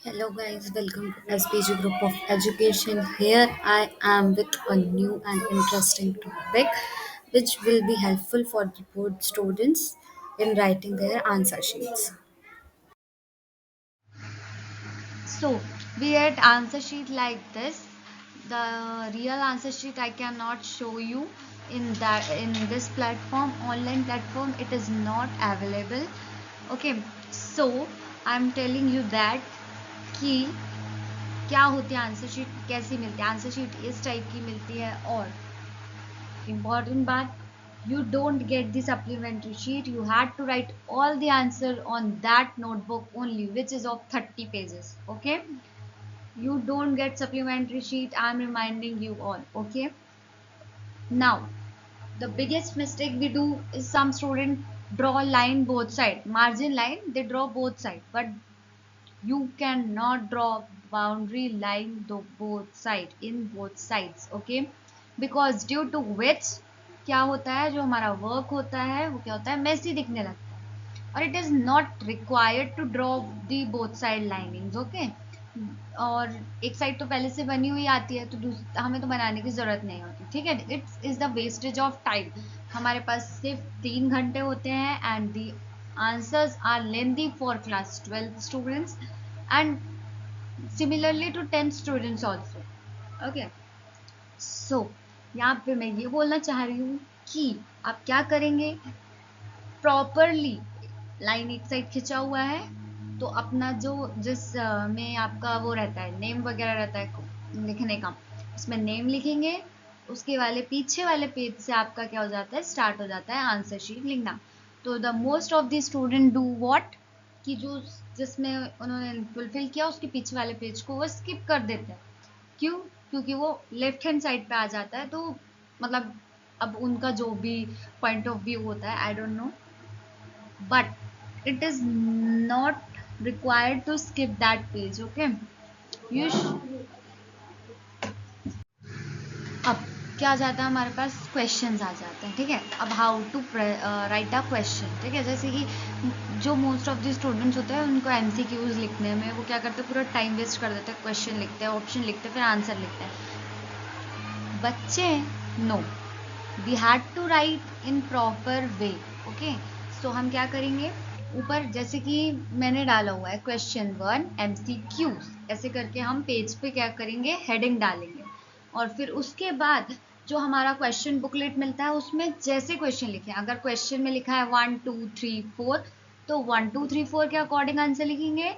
Hello guys, welcome to SPG Group of Education. Here I am with a new and interesting topic which will be helpful for the board students in writing their answer sheets. So we had answer sheet like this. The real answer sheet I cannot show you in this platform, online platform. It is not available. Okay, so I'm telling you that कि क्या होती है answer sheet, कैसी मिलती है answer sheet, इस type की मिलती है. और important बात, you don't get the supplementary sheet. You had to write all the answer on that notebook only, which is of 30 pages. Okay, you don't get supplementary sheet. I'm reminding you all. Okay, now the biggest mistake we do is some student draw line both side, margin line, they draw both side, but you cannot draw boundary line both side in both sides. Okay, because due to which क्या होता है, जो हमारा work होता है वो क्या होता है, मेसी दिखने लगता है. और it is not required to draw the both side linings. Okay, और एक साइड तो पहले से बनी हुई आती है, तो हमें तो बनाने की जरूरत नहीं होती. ठीक है, it's is the wastage of time. हमारे पास सिर्फ 3 घंटे होते हैं and the answers are lengthy for class 12 students and similarly to 10 students also. Okay, so यहाँ पे मैं ये बोलना चाह रही हूँ कि आप क्या करेंगे, प्रॉपरली लाइन एक साइड खिंचा हुआ है तो अपना जो में आपका वो रहता है, नेम वगैरह रहता है लिखने का, उसमें नेम लिखेंगे. उसके वाले पीछे वाले पेज से आपका क्या हो जाता है, स्टार्ट हो जाता है आंसर शीट लिखना. तो the most of the student do what, कि जो जिसमें उन्होंने फुलफिल किया उसके पीछे वाले पेज को वो स्किप कर देते हैं. क्यों? क्योंकि वो लेफ्ट हैंड साइड पे आ जाता है. तो मतलब अब उनका जो भी पॉइंट ऑफ व्यू होता है, I don't know, but it is not required to skip that page. Okay, you अब क्या आ जाता है, हमारे पास क्वेश्चंस आ जाते हैं. ठीक है, अब how to write a question. ठीक है, जैसे कि जो मोस्ट ऑफ द स्टूडेंट्स होते हैं उनको एमसीक्यूज लिखने में वो क्या करते हैं, पूरा टाइम वेस्ट कर देते हैं. क्वेश्चन लिखते हैं, ऑप्शन लिखते हैं, फिर आंसर लिखते हैं. बच्चे, no, we had to write in proper way. Okay, so हम क्या करेंगे, ऊपर जैसे कि मैंने डाला हुआ है क्वेश्चन 1 MCQs, ऐसे करके हम पेज पे क्या करेंगे, हेडिंग डालेंगे. और फिर उसके बाद जो हमारा क्वेश्चन बुकलेट मिलता है उसमें जैसे क्वेश्चन लिखे, अगर क्वेश्चन में लिखा है 1 2 3 4, तो 1 2 3 4 के अकॉर्डिंग आंसर लिखेंगे.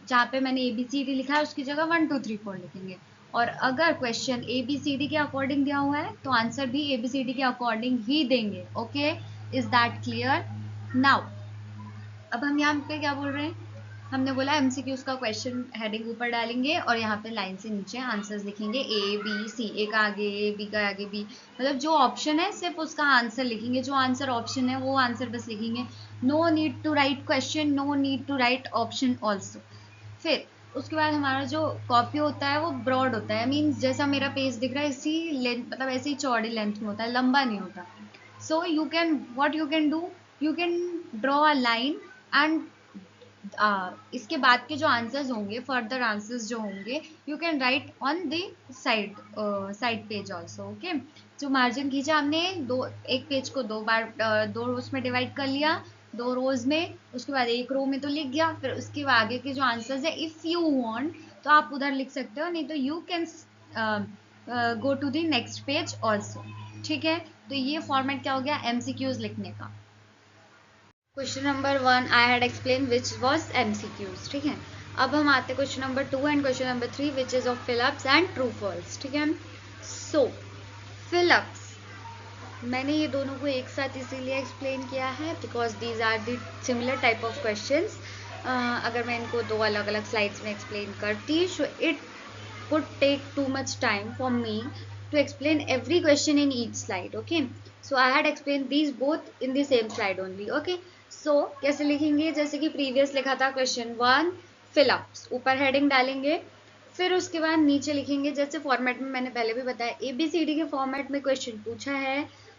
जहाँ पे मैंने ABCD लिखा है उसकी जगह 1 2 3 4 लिखेंगे. और अगर क्वेश्चन ABCD के अकॉर्डिंग दिया हुआ है तो आंसर भी ABCD के अकॉर्डिंग ही देंगे. Okay, is that clear? Now अब हम यहाँ पे क्या बोल रहे हैं, हमने बोला MCQs का क्वेश्चन हेडिंग ऊपर डालेंगे और यहाँ पे लाइन से नीचे आंसर्स लिखेंगे, A B C, ए का आगे A, B का आगे B. मतलब जो ऑप्शन है सिर्फ उसका आंसर लिखेंगे, जो आंसर ऑप्शन है वो आंसर बस लिखेंगे. No need to write question, no need to write option also. फिर उसके बाद हमारा जो कॉपी होता है वो ब्रॉड होता है, मीन्स जैसा मेरा पेज दिख रहा है इसी लेंथ, मतलब ऐसे ही चौड़ी लेंथ में होता है, लंबा नहीं होता. So you can, what you can do, you can draw a line and इसके बाद के जो आंसर्स होंगे, फर्दर आंसर्स जो होंगे, you can right on the side side page also. Okay, जो मार्जिन खींचा हमने, दो एक पेज को दो बार दो रोज में डिवाइड कर लिया, 2 रोज में, उसके बाद एक रो में तो लिख गया. फिर उसके बाद आगे के जो आंसर्स है, इफ यू वांट तो आप उधर लिख सकते हो, नहीं तो you can go to the next page also. ठीक है, तो ये फॉर्मेट क्या हो गया MCQs लिखने का. Question number 1 I had explain which was MCQs. ठीक है, अब हम आते हैं question number 2 and question number 3 which is of fill ups and true false. ठीक है, सो फिलअप्स मैंने ये दोनों को एक साथ इसीलिए एक्सप्लेन किया है because these are the similar type of questions. अगर मैं इनको दो अलग अलग स्लाइड्स में एक्सप्लेन करती, so it would take too much time for me to explain every question in each slide. Okay, so I had explained these both in the same slide only. Okay, so कैसे लिखेंगे, जैसे कि previous लिखा था question 1 fill-ups, ऊपर heading डालेंगे, फिर उसके बाद नीचे लिखेंगे जैसे फॉर्मेट में मैंने पहले भी बताया, ABCD के फॉर्मेट में क्वेश्चन पूछा है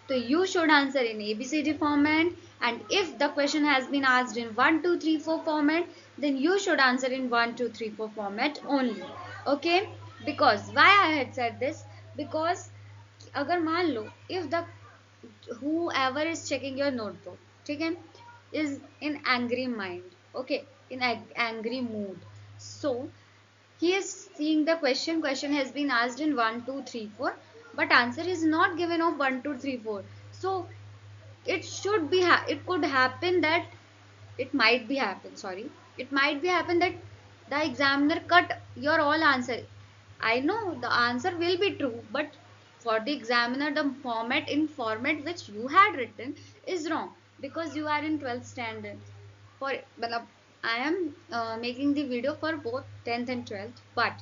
So you should answer in ABCD format, and if the question has been asked in 1 2 3 4 format, then you should answer in 1 2 3 4 format only. Okay? Because why I had said this? Because अगर मान लो if the whoever is checking your notebook, ठीक है, is in angry mind, okay, in angry mood, so he is seeing the question has been asked in 1 2 3 4, but answer is not given of 1 2 3 4. So it should be it could happen that it might be happen, sorry, it might be happen that the examiner cut your all answer. I know the answer will be true, but for the examiner the format which you had written is wrong, because you are in 12th standard. For matlab, I am making the video for both 10th and 12th, but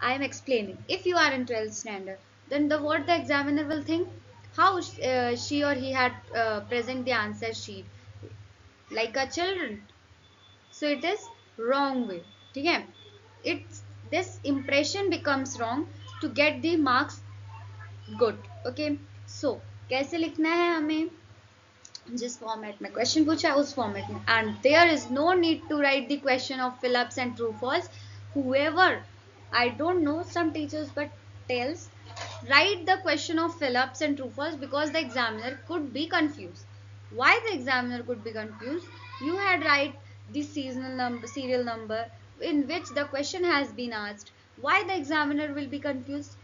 I am explaining if you are in 12th standard, then the what the examiner will think, how she or he had present the answer sheet like a children. So it is wrong way, ठीक है, it's this impression becomes wrong to get the marks good. Okay, so कैसे लिखना है हमें, जिस format में question पूछा है उस फॉर्मेट में, and there is no need to write the question of fill ups and true false, whoever, I don't know some teachers but tells write the question of fill-ups and true false, because the examiner could be confused. Why the examiner could be confused? You had write the seasonal number, serial number in which the question has been asked. Why the examiner will be confused?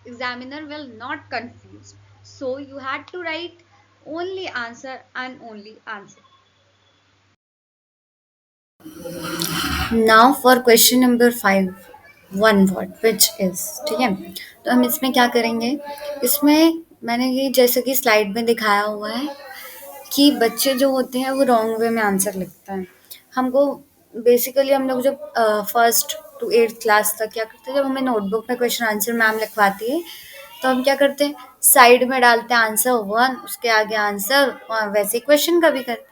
Examiner will not confused. So you had to write only answer and only answer. Now for question number 5, one word which is, ठीक है। तो हम इसमें क्या करेंगे, इसमें मैंने ये जैसे कि स्लाइड में दिखाया हुआ है कि बच्चे जो होते हैं वो रॉन्ग वे में आंसर लिखते हैं। हमको बेसिकली हम लोग जब फर्स्ट टू एट्थ क्लास तक क्या करते हैं, जब हमें नोटबुक में क्वेश्चन आंसर मैम लिखवाती है तो हम क्या करते हैं, साइड में डालते हैं आंसर वन, उसके आगे आंसर, और वैसे क्वेश्चन का भी करते हैं।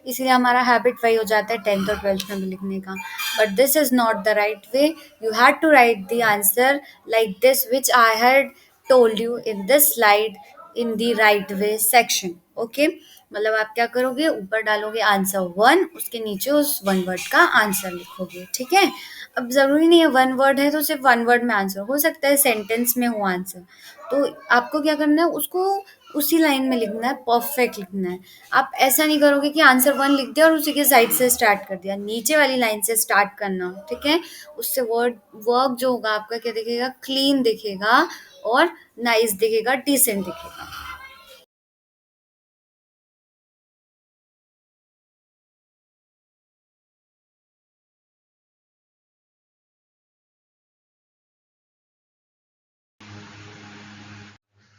इसीलिए हमारा हैबिट वही हो जाता है 10th और 12th में भी लिखने का। But this is not the right way, you had to write the answer like this which I had told you in this slide in the right way section. Okay, मतलब आप क्या करोगे, ऊपर डालोगे आंसर वन, उसके नीचे उस one word का आंसर लिखोगे, ठीक है। अब ज़रूरी नहीं है वन वर्ड है तो सिर्फ वन वर्ड में आंसर, हो सकता है सेंटेंस में हो आंसर। तो आपको क्या करना है, उसको उसी लाइन में लिखना है, परफेक्ट लिखना है। आप ऐसा नहीं करोगे कि आंसर वन लिख दिया और उसी के साइड से स्टार्ट कर दिया, नीचे वाली लाइन से स्टार्ट करना, ठीक है। उससे वर्क जो होगा आपका क्या दिखेगा, क्लीन दिखेगा और नाइस दिखेगा, डिसेंट दिखेगा।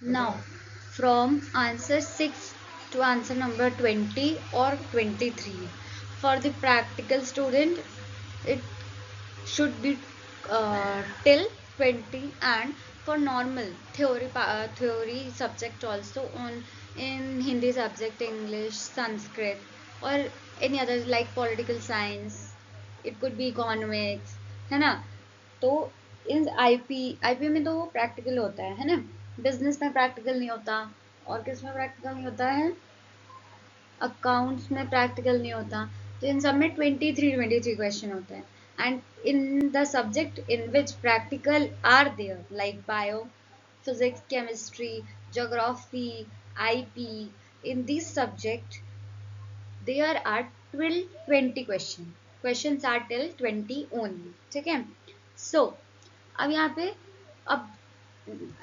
Now, from answer 6 to answer number 20 or 23. For the practical student, it should be till 20, and for normal theory subject also on in Hindi subject, English, Sanskrit, or any others like political science, it could be economics, है ना। तो इन IP में तो वो practical होता है ना, business में प्रैक्टिकल नहीं होता, और किस में प्रैक्टिकल नहीं होता है, अकाउंट्स में प्रैक्टिकल नहीं होता। तो इन सब में 23 क्वेश्चन होते हैं, and in the subject in which practical are there like bio, physics, chemistry, geography, IP, in this subject there are 12 20 questions are till 20 only, ठीक है। So अब यहाँ पे अब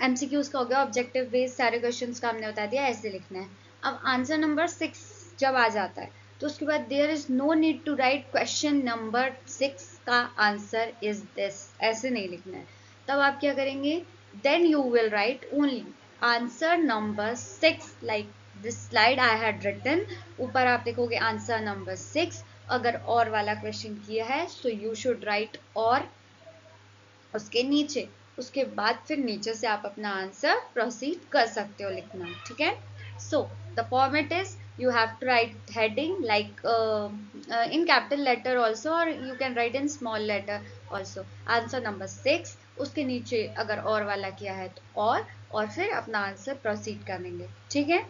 एमसीक्यूज का हो गया, ऑब्जेक्टिव बेस्ड सारे क्वेश्चंस का हमने बता दिया ऐसे लिखना है। अब आंसर नंबर 6 जब आ जाता है तो उसके बाद there is no need to write question number 6 का आंसर इज दिस, ऐसे नहीं लिखना है। तब आप क्या करेंगे, then you will write only answer number 6 like this slide I had written. ऊपर आप लिखोगे आंसर नंबर 6, अगर और वाला क्वेश्चन किया है सो यू शुड राइट और उसके नीचे, उसके बाद फिर नीचे से आप अपना आंसर प्रोसीड कर सकते हो लिखना, ठीक है। So the format is you have to write heading like in capital letter also, और you can write in small letter also, answer number 6, उसके नीचे अगर और वाला किया है तो और और फिर अपना आंसर प्रोसीड करेंगे, ठीक है।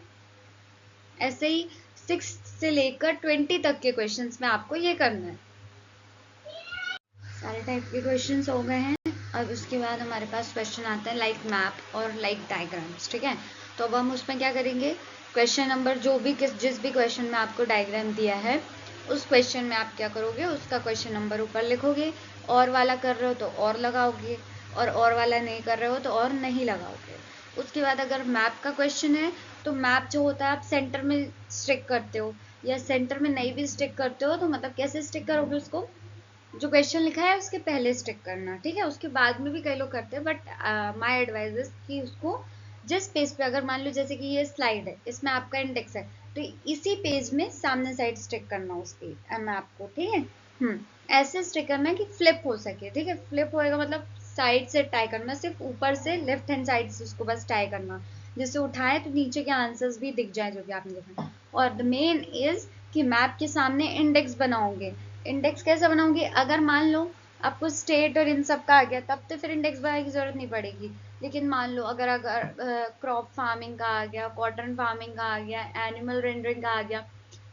ऐसे ही 6 से लेकर 20 तक के क्वेश्चंस में आपको ये करना है। सारे टाइप के क्वेश्चंस हो गए हैं। अब उसके बाद हमारे पास क्वेश्चन आता है लाइक मैप और लाइक डायग्राम्स, ठीक है। तो अब हम उसमें क्या करेंगे, क्वेश्चन नंबर जो भी जिस भी क्वेश्चन में आपको डायग्राम दिया है उस क्वेश्चन में आप क्या करोगे, उसका क्वेश्चन नंबर ऊपर लिखोगे, और वाला कर रहे हो तो और लगाओगे, और वाला नहीं कर रहे हो तो और नहीं लगाओगे। उसके बाद अगर मैप का क्वेश्चन है तो मैप जो होता है आप सेंटर में स्टिक करते हो, या सेंटर में नहीं भी स्टिक करते हो तो मतलब कैसे स्टिक करोगे, उसको जो क्वेश्चन लिखा है उसके पहले स्टिक करना, ठीक है। उसके बाद में भी कई लोग करते हैं, बट माय एडवाइस इज कि उसको जिस पेज पे, अगर मान लो जैसे कि ये स्लाइड है, इसमें आपका इंडेक्स है, तो इसी पेज में सामने साइड स्टिक करना उस पेज मैप को, ठीक है। ऐसे स्टिक करना है कि फ्लिप हो सके, ठीक है। फ्लिप होएगा मतलब साइड से टाई करना, सिर्फ ऊपर से लेफ्ट हैंड साइड से उसको बस टाई करना, जिससे उठाए तो नीचे के आंसर्स भी दिख जाए जो कि आपने लिखा। और द मेन इज कि मैप के सामने इंडेक्स बनाओगे। इंडेक्स कैसे बनाओगे, अगर मान लो आपको स्टेट और इन सब का आ गया तब तो फिर इंडेक्स बनाने की जरूरत नहीं पड़ेगी। लेकिन मान लो अगर अगर क्रॉप फार्मिंग का आ गया, कॉटन फार्मिंग का आ गया, एनिमल रेंडरिंग का आ गया,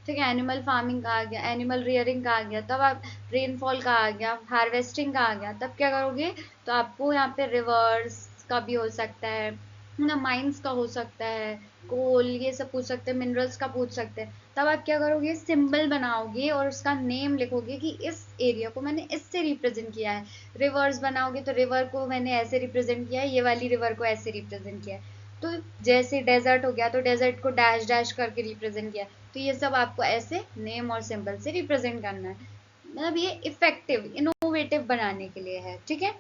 ठीक है, एनिमल फार्मिंग का आ गया, एनिमल रियरिंग का आ गया, तब आप रेनफॉल का आ गया, हार्वेस्टिंग का आ गया, तब क्या करोगे, तो आपको यहाँ पे रिवर्स का भी हो सकता है ना, माइंस का हो सकता है, कोल ये सब पूछ सकते हैं, मिनरल्स का पूछ सकते हैं। तब आप क्या करोगे, सिंबल बनाओगे और उसका नेम लिखोगे कि इस एरिया को मैंने इससे रिप्रेजेंट किया है। रिवर्स बनाओगे तो रिवर को मैंने ऐसे रिप्रेजेंट किया है, ये वाली रिवर को ऐसे रिप्रेजेंट किया है। तो जैसे डेजर्ट हो गया तो डेजर्ट को डैश डैश करके रिप्रेजेंट किया है। तो ये सब आपको ऐसे नेम और सिंबल से रिप्रेजेंट करना है, मतलब ये इफेक्टिव इनोवेटिव बनाने के लिए है, ठीक है।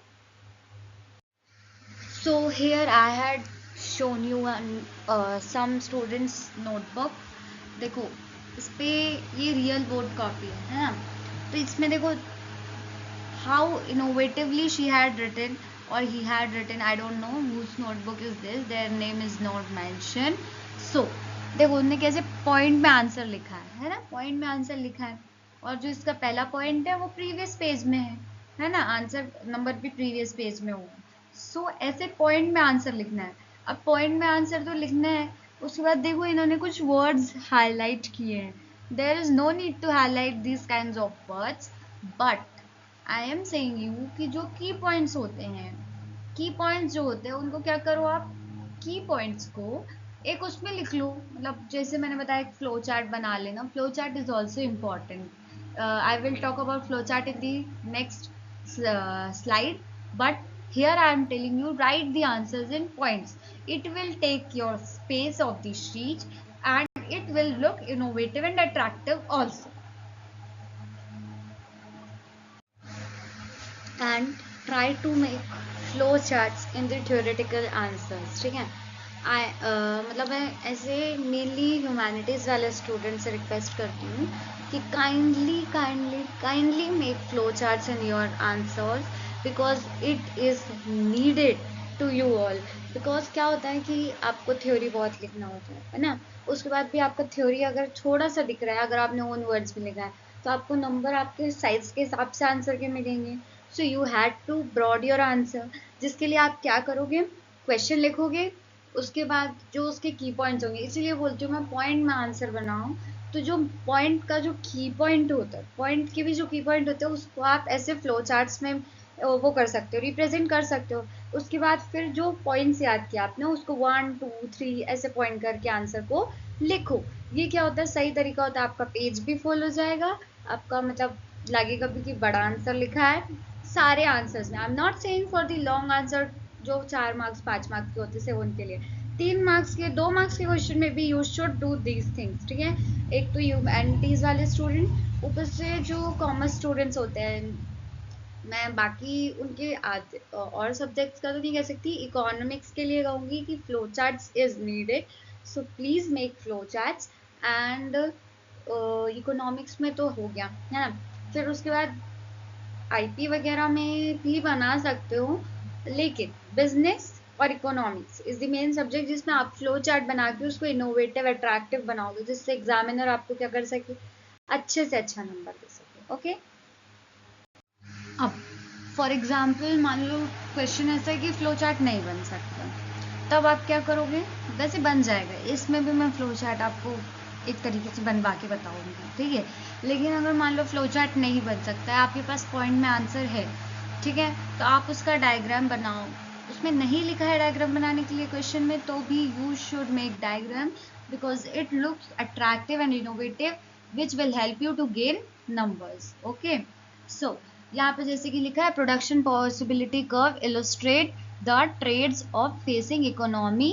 So here I had shown you some students notebook। देखो इस पे ये रियल बोर्ड कॉपी है ना, तो इसमें देखो how innovatively she had written or he had written, I don't know whose notebook is this, their name is not mentioned। So देखो उन्होंने कैसे पॉइंट में आंसर लिखा है ना, पॉइंट में आंसर लिखा है, और जो इसका पहला पॉइंट है वो प्रीवियस पेज में है ना, आंसर नंबर भी प्रीवियस पेज में होगा। सो ऐसे पॉइंट में आंसर लिखना है। अब पॉइंट में आंसर तो लिखना है, उसके बाद देखो इन्होंने कुछ वर्ड्स हाईलाइट किए हैं। There is no need to highlight this kinds of words, but I am saying you कि जो की पॉइंट्स होते हैं, की पॉइंट्स जो होते हैं उनको क्या करो आप, की पॉइंट्स को एक उसमें लिख लो, मतलब जैसे मैंने बताया एक फ्लो चार्ट बना लेना। Flow chart is also important. I will talk about flow chart in the next slide, but here I am telling you write the answers in points. It will take your space of the sheet and it will look innovative and attractive also. And try to make flow charts in the theoretical answers, ठीक है। मतलब मैं ऐसे mainly humanities वाले student से request करती हूँ कि kindly kindly kindly make flow charts in your answers, because it is needed to you all. Because क्या होता है कि आपको थ्योरी बहुत लिखना होता है ना, उसके बाद भी आपका थ्योरी अगर थोड़ा सा दिख रहा है, अगर आपने ओन वर्ड्स में लिखा है, तो आपको नंबर आपके साइज के हिसाब से आंसर के मिलेंगे। So you had to broad your answer, जिसके लिए आप क्या करोगे, क्वेश्चन लिखोगे, उसके बाद जो उसके की पॉइंट्स होंगे, इसीलिए बोलती हूँ मैं पॉइंट में आंसर बनाओ। तो जो पॉइंट का जो की पॉइंट होता है, पॉइंट के भी जो की पॉइंट होते हैं उसको आप ऐसे फ्लो चार्ट्स में वो कर सकते हो, रिप्रेजेंट कर सकते हो। उसके बाद फिर जो पॉइंट्स याद किया आपने उसको 1 2 3 ऐसे पॉइंट करके आंसर को लिखो। ये क्या होता है, सही तरीका होता है, आपका पेज भी फुल हो जाएगा, आपका मतलब लगेगा भी कि बड़ा आंसर लिखा है सारे आंसर्स में। I am not saying for the long answer जो 4 मार्क्स 5 मार्क्स के होते हैं उनके लिए, 3 मार्क्स के 2 मार्क्स के क्वेश्चन में भी you should do these things, ठीक है। एक तो ह्यूमैनिटीज वाले स्टूडेंट, ऊपर से जो कॉमर्स स्टूडेंट्स होते हैं, मैं बाकी उनके और सब्जेक्ट्स का तो नहीं कह सकती, इकोनॉमिक्स के लिए कहूँगी कि flow charts is needed. So please make flow charts. And economics में तो हो गया है ना, फिर उसके बाद आईपी वगैरह में भी बना सकते हो, लेकिन बिजनेस और economics is the main subject जिसमें आप फ्लो चार्ट बना के उसको इनोवेटिव अट्रैक्टिव बनाओगे, जिससे एग्जामिनर आपको क्या कर सके, अच्छे से अच्छा नंबर दे सके, ओके। अब फॉर एग्जाम्पल मान लो क्वेश्चन ऐसा है कि फ्लो चार्ट नहीं बन सकता, तब आप क्या करोगे, वैसे बन जाएगा, इसमें भी मैं फ्लो चार्ट आपको एक तरीके से बनवा के बताऊंगी, ठीक है। लेकिन अगर मान लो फ्लो चार्ट नहीं बन सकता है, आपके पास पॉइंट में आंसर है, ठीक है, तो आप उसका डायग्राम बनाओ। उसमें नहीं लिखा है डायग्राम बनाने के लिए क्वेश्चन में, तो भी you should make diagram because it looks attractive and innovative which will help you to gain numbers. Okay, so यहाँ पे जैसे कि लिखा है production possibility curve illustrate the trades of facing economy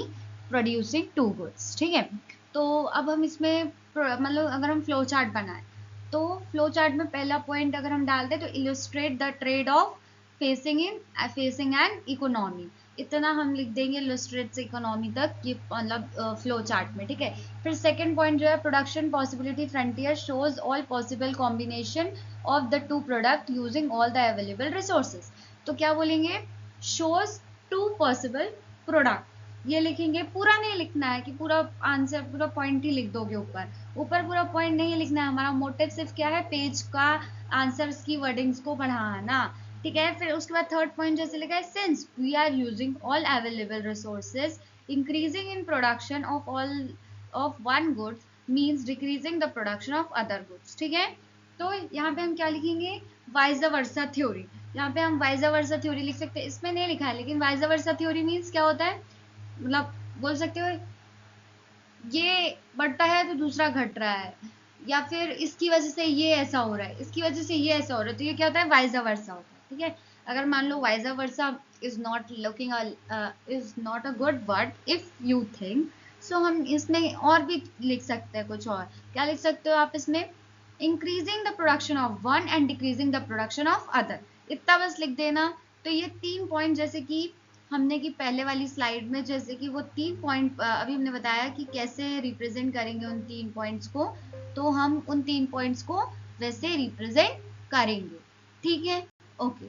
producing two goods, ठीक है। तो अब हम इसमें मतलब अगर हम फ्लो चार्ट बनाए, तो फ्लो चार्ट में पहला पॉइंट अगर हम डालते हैं तो illustrate the trade off facing an economy, इतना हम लिख देंगे इलस्ट्रेट से इकोनॉमी तक, ये मतलब फ्लो चार्ट में, ठीक है। फिर सेकंड पॉइंट जो है production possibility frontier shows all possible combination of the two product using all the available resources. तो क्या बोलेंगे, शोज टू पॉसिबल प्रोडक्ट, ये लिखेंगे, पूरा नहीं लिखना है कि पूरा आंसर पूरा पॉइंट ही लिख दोगे ऊपर, ऊपर पूरा पॉइंट नहीं लिखना है, हमारा मोटिव सिर्फ क्या है, पेज का आंसर्स की वर्डिंग्स को बढ़ाना, ठीक है। फिर उसके बाद थर्ड पॉइंट जैसे लिखा है since we are using all available resources increasing in production of all of one goods means decreasing the production of other goods, ठीक है। तो यहाँ पे हम क्या लिखेंगे, वाइज वर्सा थ्योरी, यहाँ पे हम वाइज वर्सा थ्योरी लिख सकते हैं, इसमें नहीं लिखा है लेकिन वाइज वर्सा थ्योरी मीन्स क्या होता है, मतलब बोल सकते हो ये बढ़ता है तो दूसरा घट रहा है, या फिर इसकी वजह से ये ऐसा हो रहा है, इसकी वजह से ये ऐसा हो रहा है, तो ये क्या होता है, वाइज वर्सा होता है, ठीक है। अगर मान लो vice versa is not looking is not a good word if you think, so हम इसमें और भी लिख सकते हैं, कुछ और क्या लिख सकते हो आप इसमें, increasing the production of one and decreasing the production of other, इतना बस लिख देना। तो ये तीन पॉइंट जैसे कि हमने की पहले वाली स्लाइड में जैसे कि वो तीन पॉइंट अभी हमने बताया कि कैसे रिप्रेजेंट करेंगे उन तीन पॉइंट्स को, तो हम उन तीन पॉइंट्स को वैसे रिप्रेजेंट करेंगे, ठीक है। ओके,